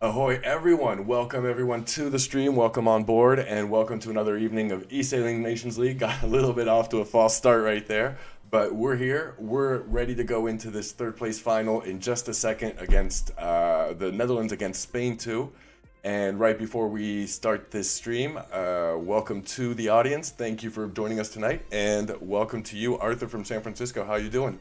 Ahoy everyone! Welcome everyone to the stream, welcome on board, and welcome to another evening of eSailing Nations League. Got a little bit off to a false start right there, but we're here. We're ready to go into this third place final in just a second against the Netherlands against Spain too. And right before we start this stream, welcome to the audience. Thank you for joining us tonight, and welcome to you, Arthur from San Francisco. How you doing?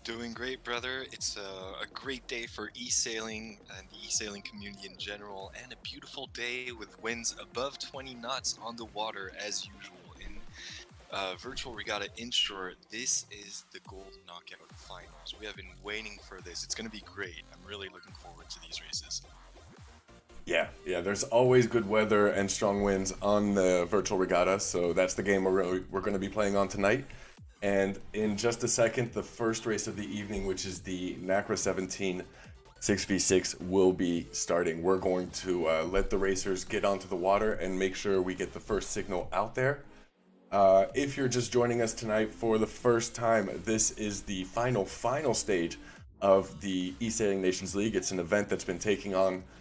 Doing great, brother. It's a great day for eSailing and the eSailing community in general, and a beautiful day with winds above 20 knots on the water as usual in virtual regatta inshore. This is the gold knockout finals. We have been waiting for this. It's going to be great. I'm really looking forward to these races. Yeah, there's always good weather and strong winds on the virtual regatta, so that's the game we're going to be playing on tonight. And in just a second, the first race of the evening, which is the NACRA 17 6v6, will be starting. We're going to let the racers get onto the water and make sure we get the first signal out there. If you're just joining us tonight for the first time, this is the final stage of the eSailing Nations League. It's an event that's been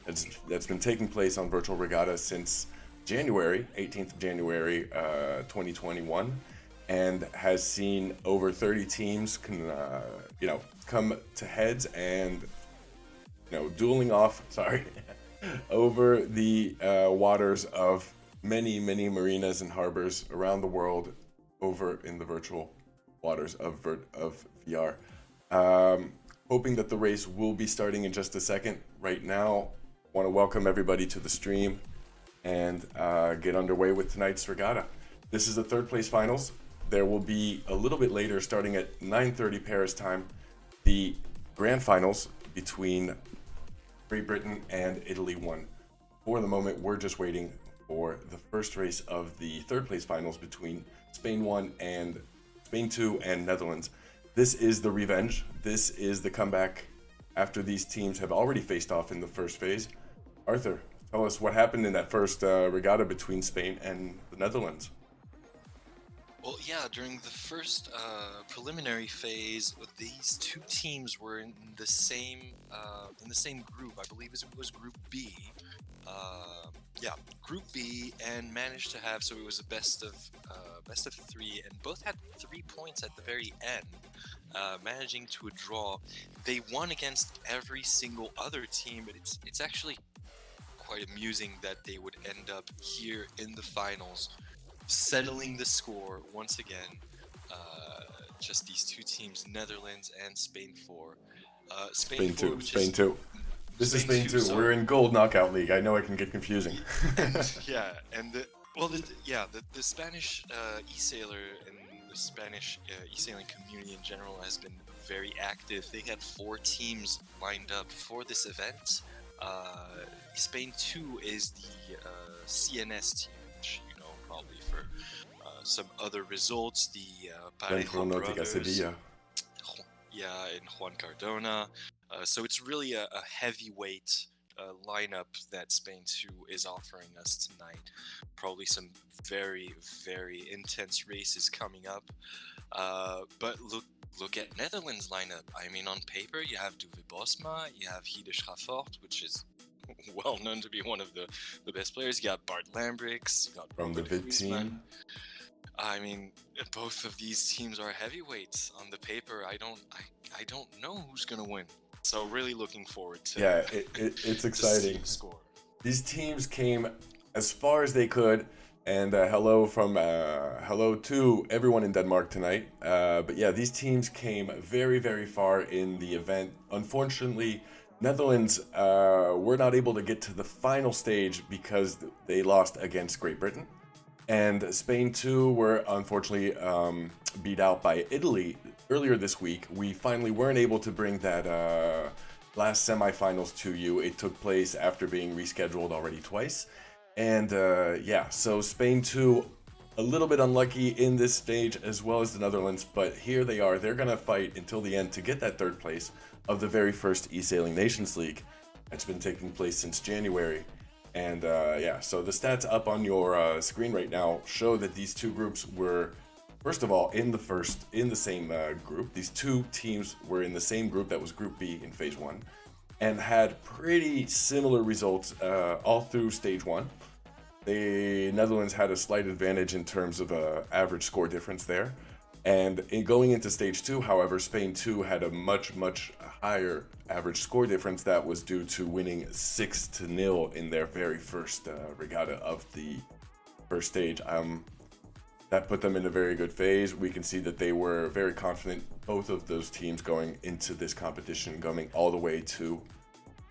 that's been taking place on virtual regatta since January 18th of January 2021. And has seen over 30 teams come to heads and dueling off over the waters of many marinas and harbors around the world over in the virtual waters of VR. Hoping that the race will be starting in just a second. Right now, want to welcome everybody to the stream and get underway with tonight's regatta. This is the third place finals. There will be a little bit later, starting at 9:30 Paris time, the grand finals between Great Britain and Italy 1. For the moment, we're just waiting for the first race of the third place finals between Spain 1 and Spain 2 and Netherlands. This is the revenge. This is the comeback after these teams have already faced off in the first phase. Arthur, tell us what happened in that first regatta between Spain and the Netherlands. Well, yeah, during the first preliminary phase, these two teams were in the same group. I believe it was Group B. Group B, and managed to have, so it was a best of three, and both had 3 points at the very end, managing to a draw. They won against every single other team, but it's actually quite amusing that they would end up here in the finals, settling the score once again. Just these two teams, Netherlands and Spain 4. Spain 2. This is Spain 2. We're in Gold Knockout League. I know it can get confusing. The Spanish e-sailer and the Spanish e-sailing community in general has been very active. They had 4 teams lined up for this event. Spain 2 is the CNS team, which you know probably for some other results, the Parejo brothers, Sevilla. Yeah, and Juan Cardona. So it's really a heavyweight lineup that Spain 2 is offering us tonight. Probably some very intense races coming up. But look at Netherlands lineup. I mean, on paper you have Duve Bosma, you have Hide Schraffort, which is well known to be one of the best players. You got Bart Lambrix, you got from the big team. I mean, both of these teams are heavyweights on the paper. I don't know who's gonna win. So really looking forward to. Yeah, it's exciting. These teams came as far as they could, and hello to everyone in Denmark tonight. But yeah, these teams came very far in the event. Unfortunately, Netherlands were not able to get to the final stage because they lost against Great Britain. And Spain 2 were unfortunately beat out by Italy earlier this week. We finally weren't able to bring that last semifinals to you. It took place after being rescheduled already twice. And so Spain 2, a little bit unlucky in this stage as well as the Netherlands. But here they are. They're going to fight until the end to get that third place of the very first eSailing Nations League that's been taking place since January. And so the stats up on your screen right now show that these two groups were, first of all, in the same group. These two teams were in the same group that was Group B in Phase 1. and had pretty similar results all through stage one. The Netherlands had a slight advantage in terms of average score difference there. And in going into stage two, however, Spain too had a much, much higher average score difference that was due to winning 6-0 in their very first regatta of the first stage. That put them in a very good phase. We can see that they were very confident, both of those teams, going into this competition, going all the way to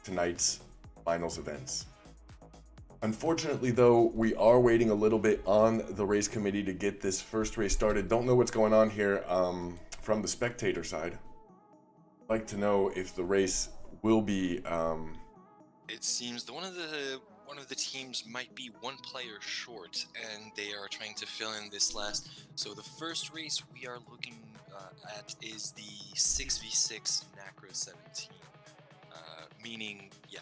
tonight's finals events. Unfortunately, though, we are waiting a little bit on the race committee to get this first race started. Don't know what's going on here from the spectator side. I'd like to know if the race will be. It seems one of the teams might be one player short, and they are trying to fill in this last. So the first race we are looking at is the 6v6 NACRA 17. Meaning, yeah,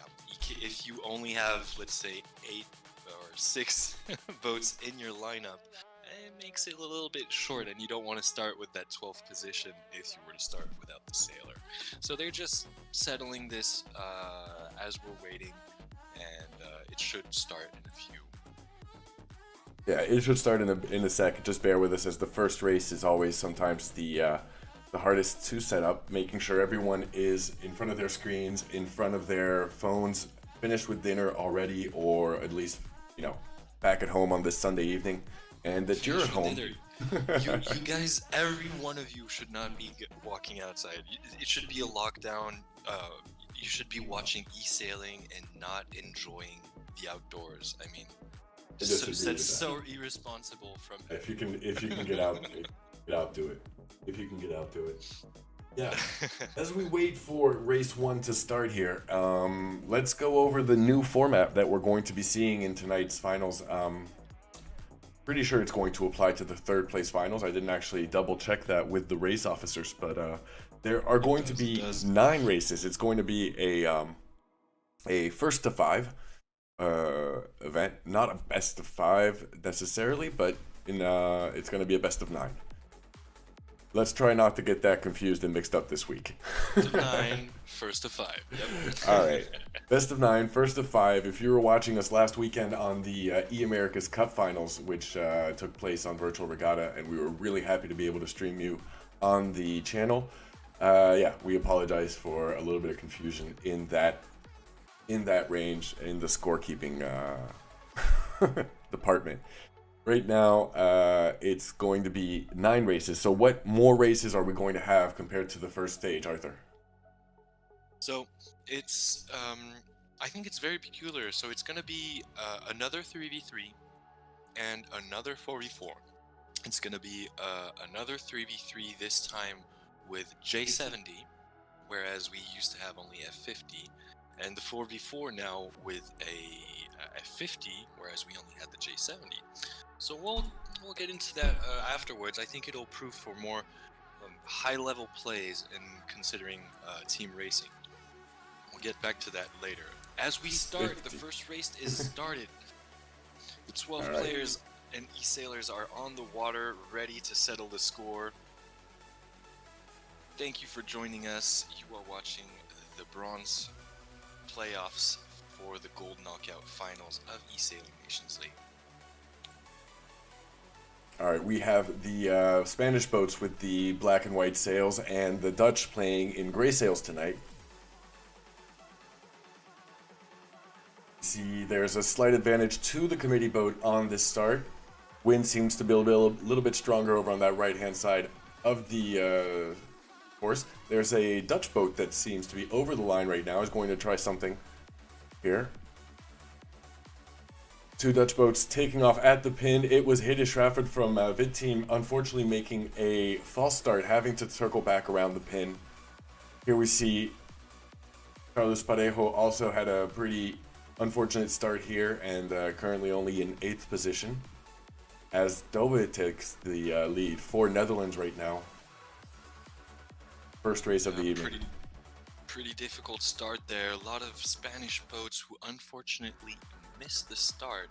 if you only have, let's say, 8 or 6 boats in your lineup, it makes it a little bit short, and you don't want to start with that 12th position if you were to start without the sailor. So they're just settling this as we're waiting, and it should start in a few. Yeah, it should start in a sec. Just bear with us, as the first race is always sometimes the hardest to set up, making sure everyone is in front of their screens, in front of their phones, finished with dinner already, or at least, back at home on this Sunday evening, and that you're at home. You guys, every one of you should not be walking outside. It should be a lockdown. You should be watching eSailing and not enjoying the outdoors. I mean, that's so irresponsible from. If you can get out, do it. If you can get out, do it. Yeah. As we wait for race one to start here, let's go over the new format that we're going to be seeing in tonight's finals. Pretty sure it's going to apply to the third place finals. I didn't actually double check that with the race officers, but there are going to be 9 races. It's going to be a first to 5 event, not a best of 5 necessarily, but it's going to be a best of 9. Let's try not to get that confused and mixed up this week. Best of 9, first of 5. Yep. All right. Best of 9, first of 5. If you were watching us last weekend on the E-Americas Cup Finals, which took place on Virtual Regatta, and we were really happy to be able to stream you on the channel. We apologize for a little bit of confusion in that range, in the scorekeeping department. Right now, it's going to be 9 races. So what more races are we going to have compared to the first stage, Arthur? So it's, I think it's very peculiar. So it's going to be another 3v3 and another 4v4. It's going to be another 3v3 this time with J70, whereas we used to have only F50. And the 4v4 now with a F50, whereas we only had the J70. So we'll get into that afterwards. I think it'll prove for more high-level plays in considering team racing. We'll get back to that later. As we start, the first race is started. The 12 players and eSailors are on the water, ready to settle the score. Thank you for joining us. You are watching the bronze playoffs for the gold knockout finals of eSailing Nations League. All right, we have the Spanish boats with the black and white sails and the Dutch playing in gray sails tonight. See, there's a slight advantage to the committee boat on this start. Wind seems to be a little bit stronger over on that right-hand side of the course. There's a Dutch boat that seems to be over the line right now. Is going to try something here. 2 Dutch boats taking off at the pin. It was Hidde Schrafford from Vid Team, unfortunately making a false start, having to circle back around the pin. Here we see Carlos Parejo also had a pretty unfortunate start here, and currently only in 8th position, as Dove takes the lead for Netherlands right now. First race of the evening. Pretty difficult start there. A lot of Spanish boats who unfortunately missed the start.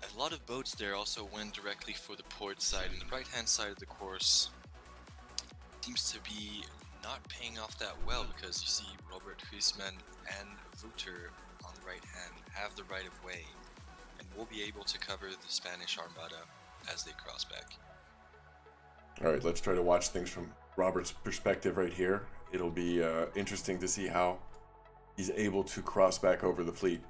A lot of boats there also went directly for the port side, and the right hand side of the course seems to be not paying off that well, because you see Robert Huisman and Wouter on the right hand have the right of way and will be able to cover the Spanish Armada as they cross back. All right, let's try to watch things from Robert's perspective right here. It'll be interesting to see how he's able to cross back over the fleet.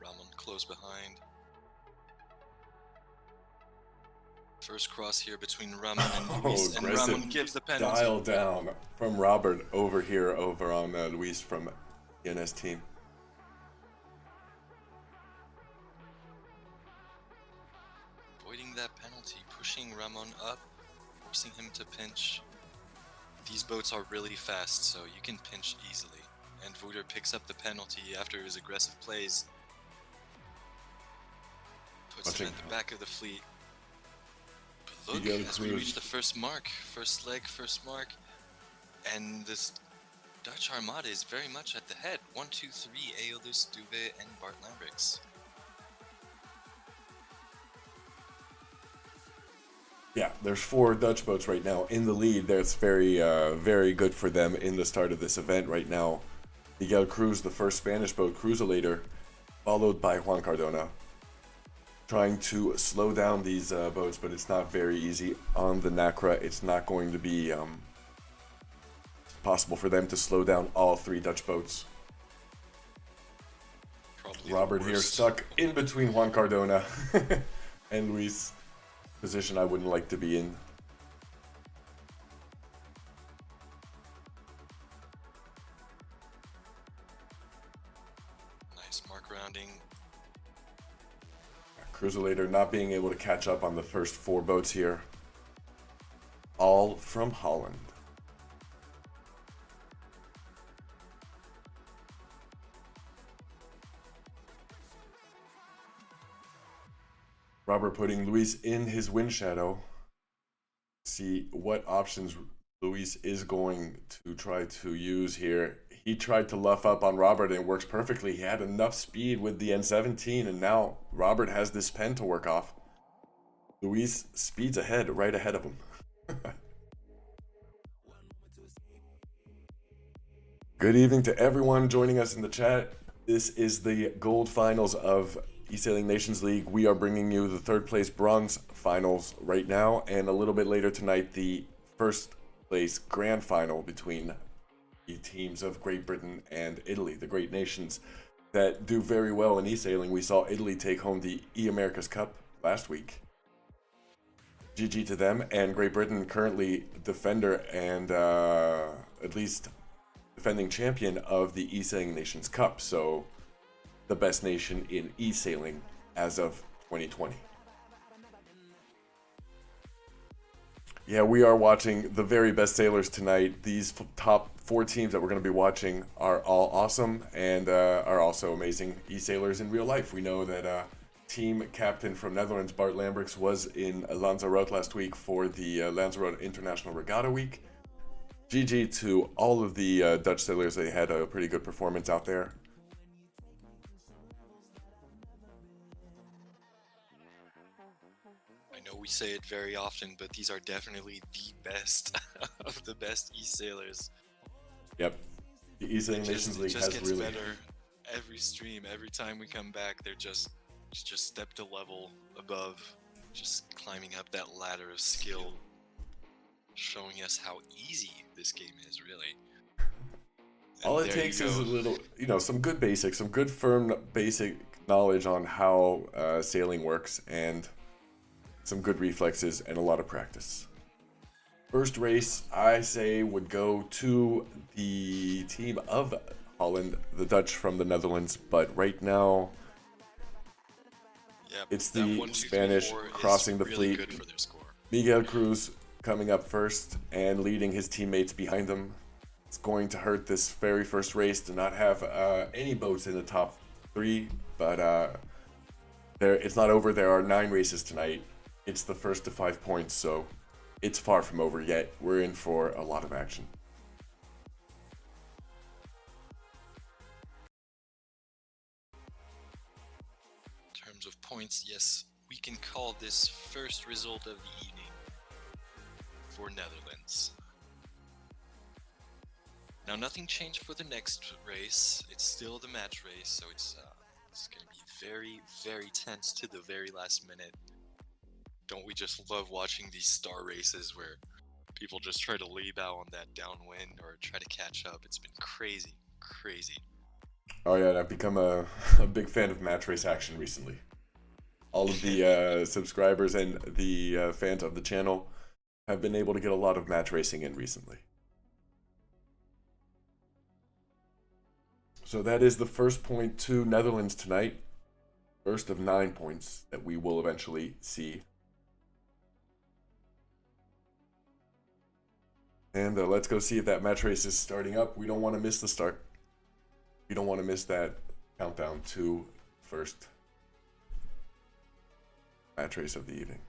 Ramon close behind. First cross here between Ramon and Luis, and Ramon gives the penalty. Dial down from Robert over here, over on Luis from ENS team. Avoiding that penalty, pushing Ramon up, forcing him to pinch. These boats are really fast, so you can pinch easily. And Wouter picks up the penalty after his aggressive plays. Puts him at the back of the fleet. But look, as we reach the first mark, first leg, first mark, and this Dutch Armada is very much at the head. 1, 2, 3, Aeolus, Duve, and Bart Lambrix. Yeah, there's 4 Dutch boats right now in the lead. That's very, very good for them in the start of this event right now. Miguel Cruz, the first Spanish boat, Cruiselator, followed by Juan Cardona, trying to slow down these boats, but it's not very easy. On the Nacra, it's not going to be possible for them to slow down all 3 Dutch boats. Probably Robert here stuck in between Juan Cardona and Luis. Position I wouldn't like to be in. Nice mark rounding. Cruiselator not being able to catch up on the first 4 boats here. All from Holland. Robert putting Luis in his wind shadow. See what options Luis is going to try to use here. He tried to luff up on Robert and it works perfectly. He had enough speed with the N17 and now Robert has this pen to work off. Luis speeds ahead, right ahead of him. Good evening to everyone joining us in the chat. This is the gold finals of eSailing Nations League. We are bringing you the 3rd place bronze finals right now, and a little bit later tonight, the 1st place grand final between the teams of Great Britain and Italy, the great nations that do very well in eSailing. We saw Italy take home the eAmericas Cup last week. GG to them, and Great Britain currently defender and at least defending champion of the eSailing Nations Cup. So the best nation in eSailing as of 2020. Yeah, we are watching the very best sailors tonight. These top 4 teams that we're going to be watching are all awesome and are also amazing eSailors in real life. We know that team captain from Netherlands, Bart Lambrix, was in Lanzarote last week for the Lanzarote International Regatta Week. GG to all of the Dutch sailors. They had a pretty good performance out there. I know we say it very often, but these are definitely the best of the best eSailors. Yep. The eSailing Nations League has gets really better every stream. Every time we come back, they're just stepped a level above, just climbing up that ladder of skill, showing us how easy this game is, really. All it takes is a little, some good basics, some good firm basic knowledge on how sailing works, and some good reflexes and a lot of practice. First race, I say, would go to the team of Holland, the Dutch from the Netherlands, but right now it's the Spanish crossing the fleet. Good for their score. Miguel Cruz coming up first and leading his teammates behind him. It's going to hurt this very first race to not have any boats in the top 3, but it's not over. There are 9 races tonight. It's the first to 5 points, so it's far from over yet. We're in for a lot of action. In terms of points, yes, we can call this first result of the evening for Netherlands. Now, nothing changed for the next race. It's still the match race, so it's going to be very, very tense to the very last minute. Don't we just love watching these star races where people just try to leap out on that downwind or try to catch up? It's been crazy, crazy. Oh yeah, I've become a big fan of match race action recently. All of the subscribers and the fans of the channel have been able to get a lot of match racing in recently. So that is the first point to Netherlands tonight. First of 9 points that we will eventually see. And let's go see if that match race is starting up. We don't want to miss the start. We don't want to miss that countdown to first match race of the evening.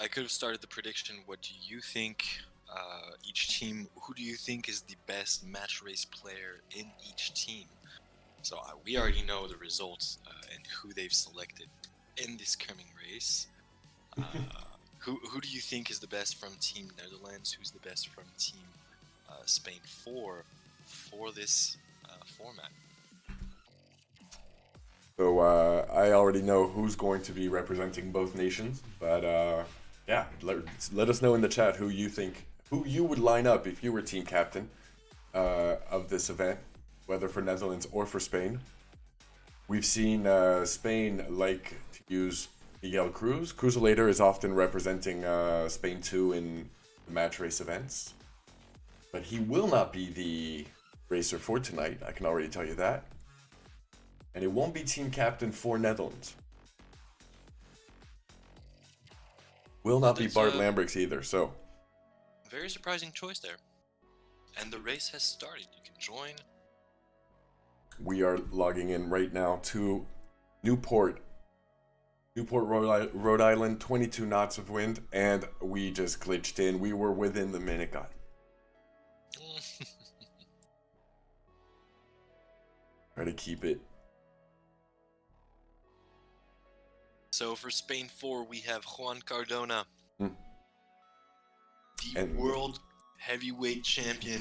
I could have started the prediction. What do you think? Each team. Who do you think is the best match race player in each team? So we already know the results and who they've selected in this coming race. Who do you think is the best from Team Netherlands? Who's the best from Team Spain for this format? So I already know who's going to be representing both nations, but yeah, let us know in the chat who you would line up if you were team captain of this event, whether for Netherlands or for Spain. We've seen Spain like to use Miguel Cruz. Cruzolator is often representing Spain too in the match race events, but he will not be the racer for tonight. I can already tell you that. And it won't be team captain for Netherlands. Will not be Bart Lambrix either, so. Very surprising choice there. And the race has started. You can join. We are logging in right now to Newport, Rhode Island, 22 knots of wind, and we just glitched in. We were within the minute gun. Try to keep it. So for Spain 4, we have Juan Cardona, the world heavyweight champion,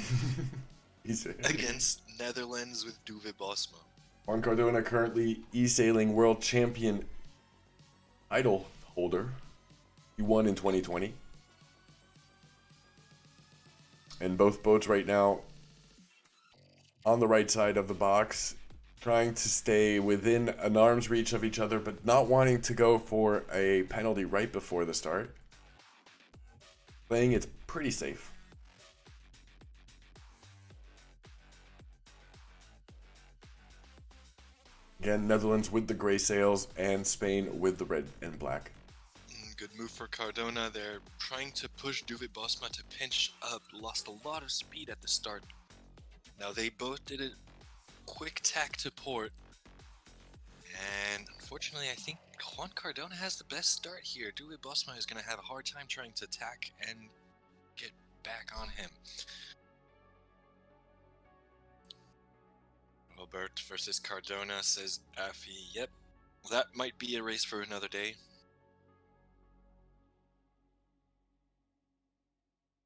against Netherlands with Duve Bosma. Juan Cardona, currently eSailing world champion title holder. He won in 2020. And both boats right now on the right side of the box, trying to stay within an arm's reach of each other, but not wanting to go for a penalty right before the start. Playing it pretty safe. Again, Netherlands with the gray sails and Spain with the red and black. Good move for Cardona. They're trying to push Duve Bosma to pinch up. Lost a lot of speed at the start. Now they both did a quick tack to port. And unfortunately, I think Juan Cardona has the best start here. Duve Bosma is going to have a hard time trying to tack and get back on him. Robert versus Cardona, says Afi. Yep, that might be a race for another day.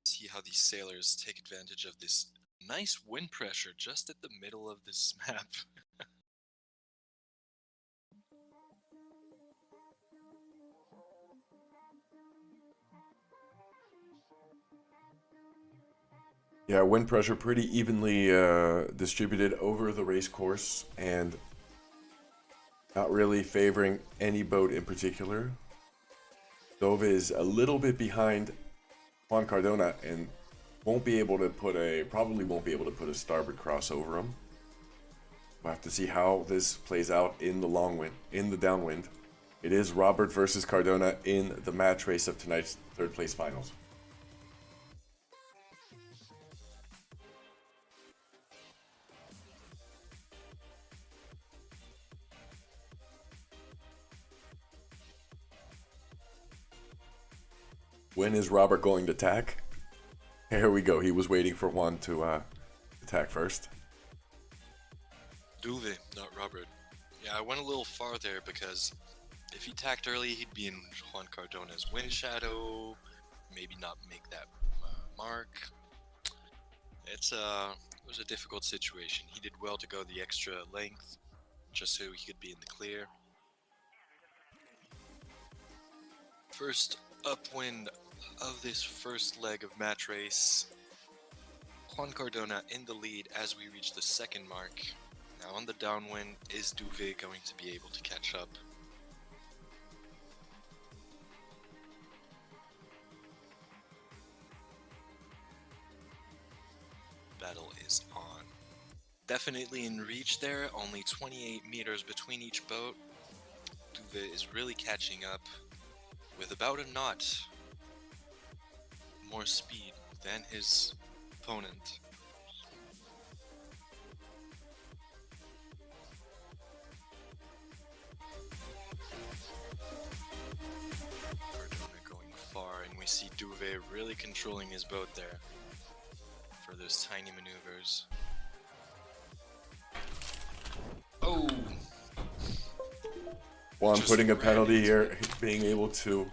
See how these sailors take advantage of this nice wind pressure just at the middle of this map. Yeah, wind pressure pretty evenly distributed over the race course and not really favoring any boat in particular. Dove is a little bit behind Juan Cardona and probably won't be able to put a starboard cross over him. We'll have to see how this plays out in the downwind. It is Robert versus Cardona in the match race of tonight's third place finals. When is Robert going to attack? Here we go. He was waiting for Juan to attack first. Duve, not Robert. Yeah, I went a little far there because if he tacked early, he'd be in Juan Cardona's wind shadow, maybe not make that mark. It was a difficult situation. He did well to go the extra length, just so he could be in the clear. First upwind of this first leg of match race. Juan Cardona in the lead as we reach the second mark. Now on the downwind, is Duvet going to be able to catch up? Battle is on. Definitely in reach there, only 28 meters between each boat. Duvet is really catching up with about a knot more speed than his opponent. Cardona going far, and we see Duvet really controlling his boat there for those tiny maneuvers. Oh! Juan Just putting a ran penalty into here, it. being able to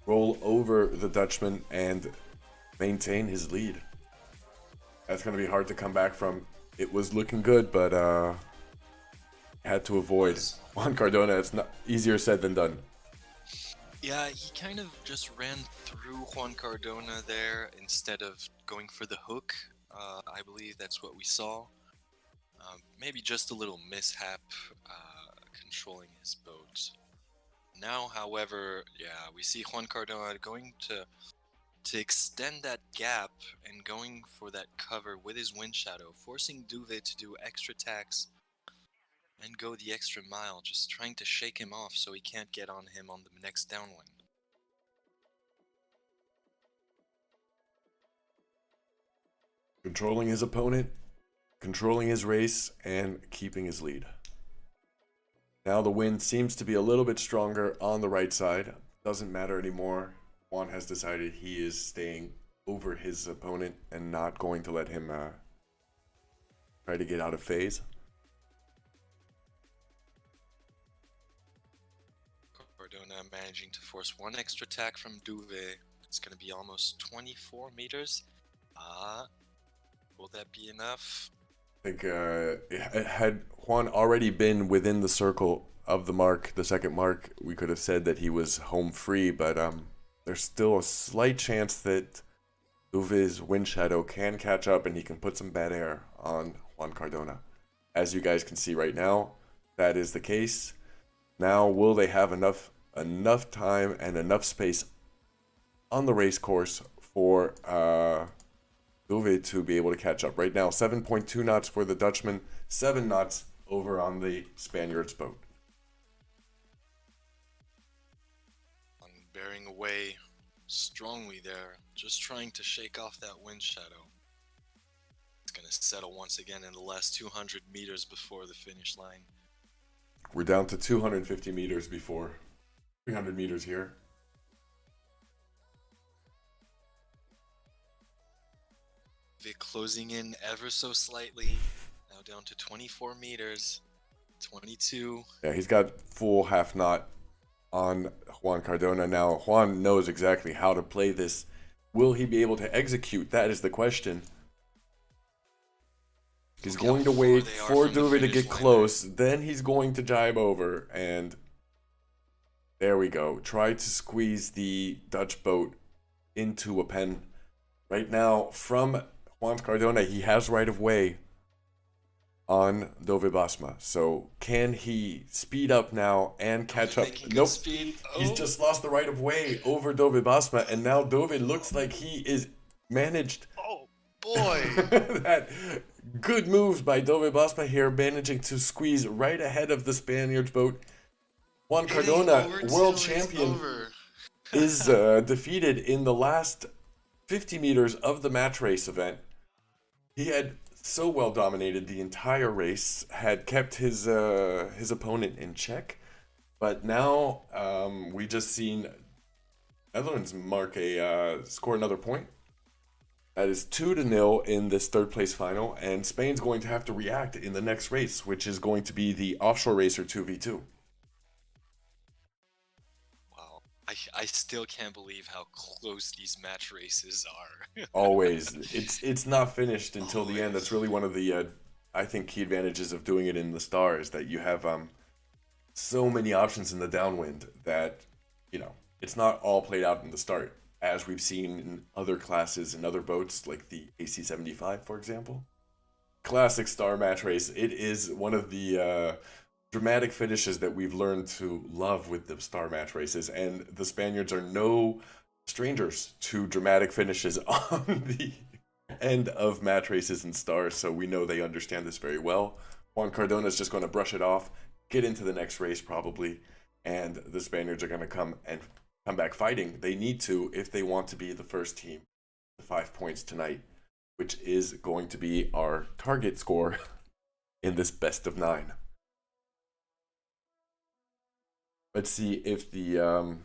roll over the Dutchman and maintain his lead. That's going to be hard to come back from. It was looking good, but had to avoid Juan Cardona. It's not easier said than done. Yeah, he kind of just ran through Juan Cardona there instead of going for the hook. I believe that's what we saw. Maybe just a little mishap controlling his boat. Now, however, yeah, we see Juan Cardona going to extend that gap and going for that cover with his wind shadow, forcing Duvet to do extra tacks and go the extra mile, just trying to shake him off so he can't get on him on the next downwind. Controlling his opponent, controlling his race, and keeping his lead. Now the wind seems to be a little bit stronger on the right side. Doesn't matter anymore. Juan has decided he is staying over his opponent and not going to let him try to get out of phase. Cardona managing to force one extra tack from Duvet. It's going to be almost 24 meters. Will that be enough? I think had Juan already been within the circle of the mark, the second mark, we could have said that he was home free, but there's still a slight chance that Duvet's wind shadow can catch up and he can put some bad air on Juan Cardona. As you guys can see right now, that is the case. Now, will they have enough time and enough space on the race course for Duvet to be able to catch up? Right now, 7.2 knots for the Dutchman, 7 knots over on the Spaniard's boat. Bearing away strongly there, just trying to shake off that wind shadow. It's going to settle once again in the last 200 meters before the finish line. We're down to 250 meters before 300 meters here. Vic closing in ever so slightly. Now down to 24 meters. 22. Yeah, he's got full half knot on Juan Cardona. Now, Juan knows exactly how to play this. Will he be able to execute? That is the question. He's going to wait for Duvet to get close, then he's going to jibe over, and there we go. Try to squeeze the Dutch boat into a pen. Right now, from Juan Cardona, he has right of way on Dove Basma. So can he speed up now and catch up? Nope. He's just lost the right of way over Dove Basma, and now Dove looks like he is managed. Oh boy! That good moves by Dove Basma here, managing to squeeze right ahead of the Spaniard's boat. Juan Cardona, world champion, is defeated in the last 50 meters of the match race event. He had so well dominated the entire race, had kept his opponent in check, but now we just seen Netherlands score another point. That is 2-0 in this third place final, and Spain's going to have to react in the next race, which is going to be the Offshore Racer 2v2. Wow. I still can't believe how close these match races are. Always, it's not finished until the end. That's Always. really one of the I think key advantages of doing it in the stars, that you have so many options in the downwind that you know it's not all played out in the start, as we've seen in other classes and other boats like the AC-75, for example. Classic star match race. It is one of the dramatic finishes that we've learned to love with the star match races, and the Spaniards are no strangers to dramatic finishes on the end of match races and stars, so we know they understand this very well. Juan Cardona is just going to brush it off, get into the next race probably, and the Spaniards are going to come back fighting. They need to if they want to be the first team to 5 points tonight, which is going to be our target score in this best of 9. Let's see if the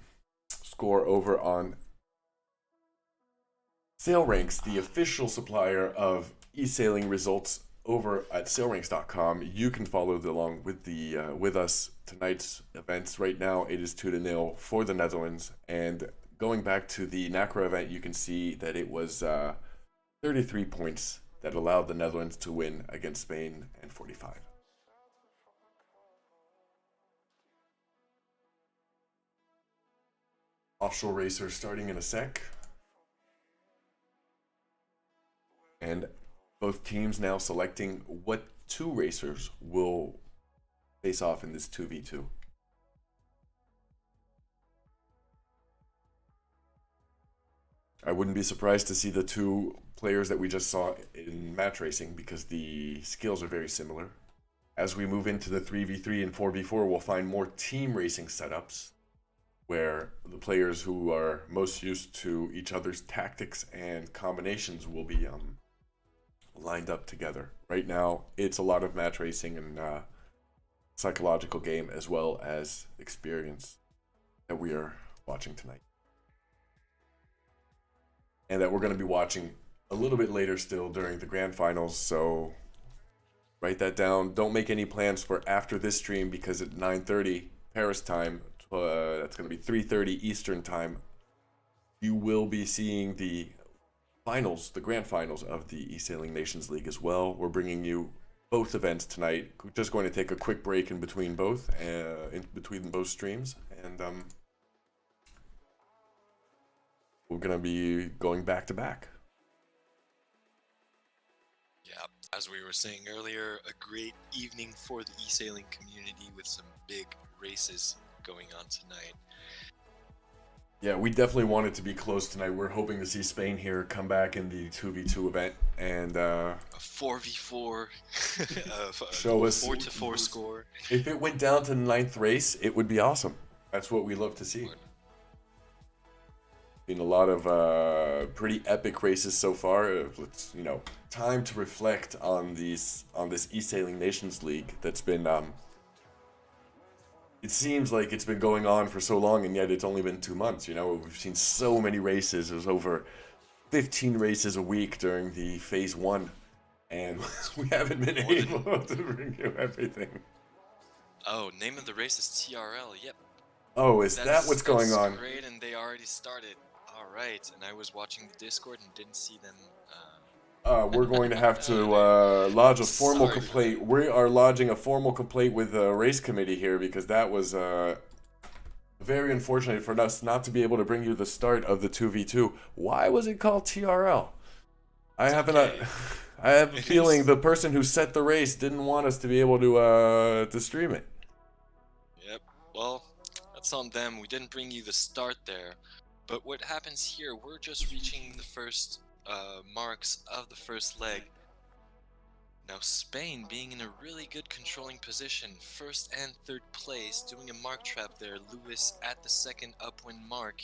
score over on SailRanks, the official supplier of eSailing results over at sailranks.com. You can follow along with the with us tonight's events. Right now, it is 2-0 for the Netherlands. And going back to the NACRA event, you can see that it was 33 points that allowed the Netherlands to win against Spain, and 45. Offshore Racer starting in a sec. And both teams now selecting what 2 racers will face off in this 2v2. I wouldn't be surprised to see the 2 players that we just saw in match racing, because the skills are very similar. As we move into the 3v3 and 4v4, we'll find more team racing setups, where the players who are most used to each other's tactics and combinations will be lined up together. Right now, it's a lot of match racing and psychological game, as well as experience, that we are watching tonight, and that we're going to be watching a little bit later still during the grand finals. So write that down. Don't make any plans for after this stream, because at 9:30 Paris time, that's going to be 3:30 Eastern time, you will be seeing the finals, the grand finals of the eSailing Nations League as well. We're bringing you both events tonight. We're just going to take a quick break in between both streams, and we're going to be going back to back. Yeah, as we were saying earlier, a great evening for the eSailing community with some big races going on tonight. Yeah, we definitely want it to be close tonight. We're hoping to see Spain here come back in the 2v2 event and a 4v4, show us 4-4 score. If it went down to the 9th race, it would be awesome. That's what we love to see. Been a lot of pretty epic races so far. It's time to reflect on this eSailing Nations League that's been it seems like it's been going on for so long, and yet it's only been 2 months. We've seen so many races. There's over 15 races a week during the phase 1, and we haven't been able to bring you everything. Oh, name of the race is TRL. Yep. Oh, that what's going on? That's great, and they already started. All right, and I was watching the Discord and didn't see them. We're going to have to lodge a formal complaint. We are lodging a formal complaint with the race committee here, because that was very unfortunate for us not to be able to bring you the start of the 2v2. Why was it called TRL? I have a feeling the person who set the race didn't want us to be able to stream it. Yep. Well, that's on them. We didn't bring you the start there. But what happens here, we're just reaching the first marks of the first leg. Now Spain being in a really good controlling position, 1st and 3rd place, doing a mark trap there. Lewis at the 2nd upwind mark,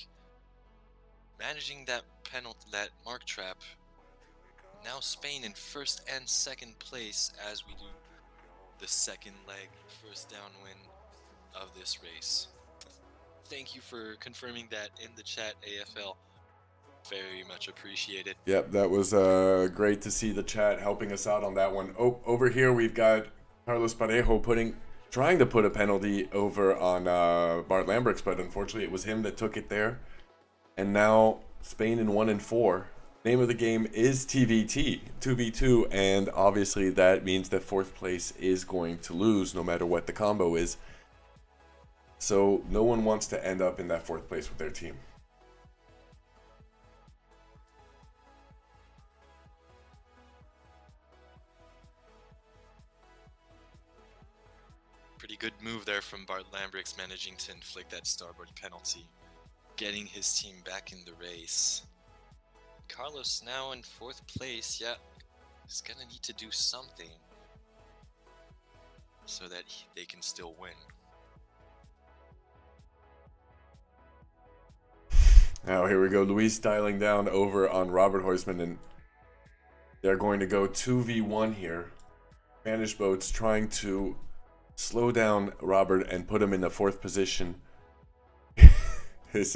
managing that mark trap. Now Spain in 1st and 2nd place as we do the 2nd leg, 1st downwind of this race. Thank you for confirming that in the chat, AFL. Very much appreciated. Yep, that was great to see the chat helping us out on that one. Oh, over here we've got Carlos Parejo trying to put a penalty over on Bart Lambrix, but unfortunately it was him that took it there. And now Spain in 1-4. Name of the game is TVT, 2v2, and obviously that means that fourth place is going to lose no matter what the combo is. So no one wants to end up in that fourth place with their team. Pretty good move there from Bart Lambrix, managing to inflict that starboard penalty, getting his team back in the race. Carlos now in fourth place. Yeah, he's gonna need to do something so that they can still win. Now here we go. Luis dialing down over on Robert Heusman, and they're going to go 2v1 here. Spanish boats trying to slow down Robert and put him in the fourth position. This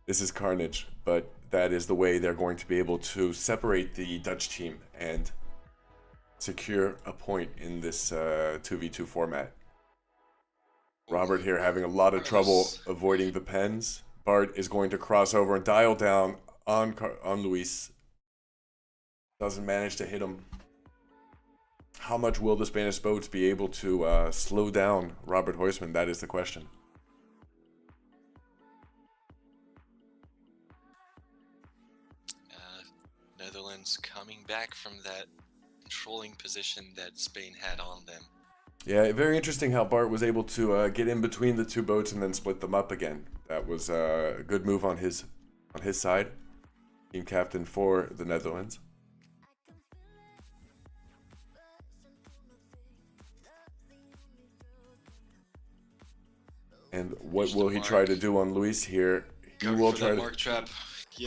is carnage, but that is the way they're going to be able to separate the Dutch team and secure a point in this 2v2 format. Robert here having a lot of trouble avoiding the pens. Bart is going to cross over and dial down on Luis. Doesn't manage to hit him. How much will the Spanish boats be able to slow down Robert Heusman? That is the question. Netherlands coming back from that controlling position that Spain had on them. Yeah, very interesting how Bart was able to get in between the two boats and then split them up again. That was a good move on his side. Team captain for the Netherlands. And what will he try to do on Luis here? He will try to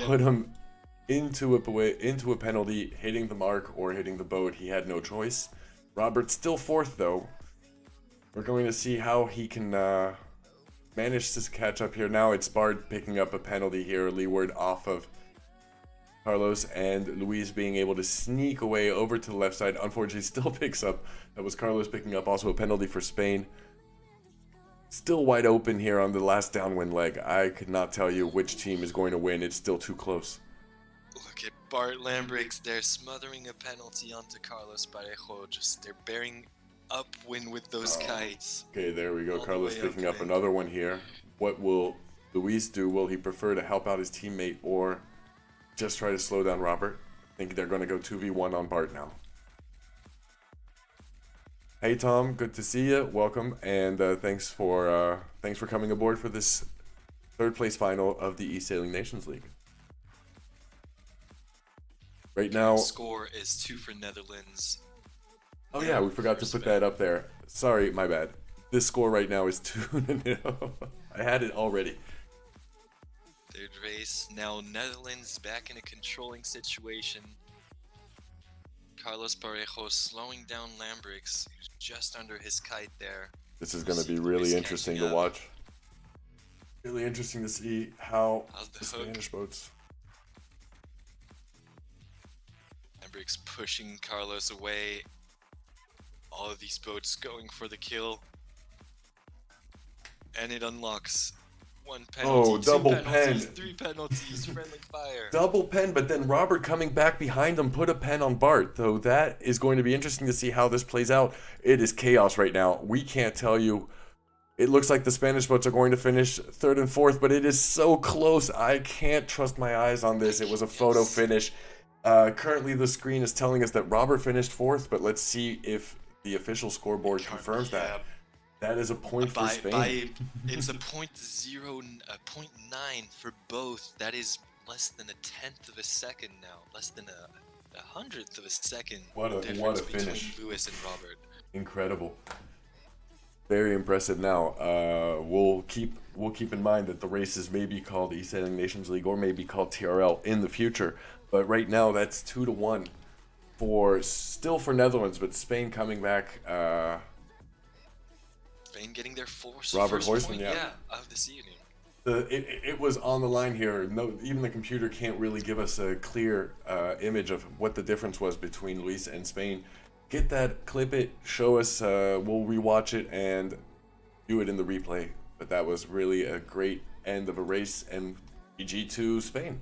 put him into a penalty, hitting the mark or hitting the boat. He had no choice. Robert's still fourth though. We're going to see how he can manage to catch up here. Now it's Bart picking up a penalty here, leeward off of Carlos, and Luis being able to sneak away over to the left side. Unfortunately, still picks up. That was Carlos picking up also a penalty for Spain. Still wide open here on the last downwind leg. I could not tell you which team is going to win. It's still too close. Look at Bart Lambrix there smothering a penalty onto Carlos Parejo. They're bearing upwind with those kites. Okay, there we go. Carlos picking up another one here. What will Luis do? Will he prefer to help out his teammate or just try to slow down Robert? I think they're going to go 2v1 on Bart now. Hey Tom, good to see you. Welcome, and thanks for coming aboard for this third place final of the eSailing Nations League. Right now, score is 2 for Netherlands. Oh yeah, we forgot to put that up there. Sorry, my bad. This score right now is 2-0. I had it already. Third race, now Netherlands back in a controlling situation. Carlos Parejo slowing down Lambrix, who's just under his kite there. This is going to be really interesting to watch. Really interesting to see how the Spanish boats. Lambrix pushing Carlos away. All of these boats going for the kill. And it unlocks 1 penalty, oh, double 2 penalties, pen. 3 penalties, friendly fire. Double pen, but then Robert coming back behind him put a pen on Bart. So that is going to be interesting to see how this plays out. It is chaos right now. We can't tell you. It looks like the Spanish boats are going to finish 3rd and 4th, but it is so close. I can't trust my eyes on this. It was a photo finish. Currently, the screen is telling us that Robert finished 4th, but let's see if the official scoreboard confirms that. That is a point for Spain. It's a 0.9 for both. That is less than a 1/10 of a second now. Less than a 100th of a second. What a finish. Between Lewis and Robert. Incredible. Very impressive. Now, we'll keep in mind that the races may be called eSailing Nations League or may be called TRL in the future. But right now, that's 2-1 for Netherlands, but Spain coming back. Spain getting their Robert first Heusman, point, yeah, of this evening. it was on the line here. No, even the computer can't really give us a clear image of what the difference was between Luis and Spain. Get that, clip it, show us. We'll rewatch it and do it in the replay. But that was really a great end of a race, and GG to Spain.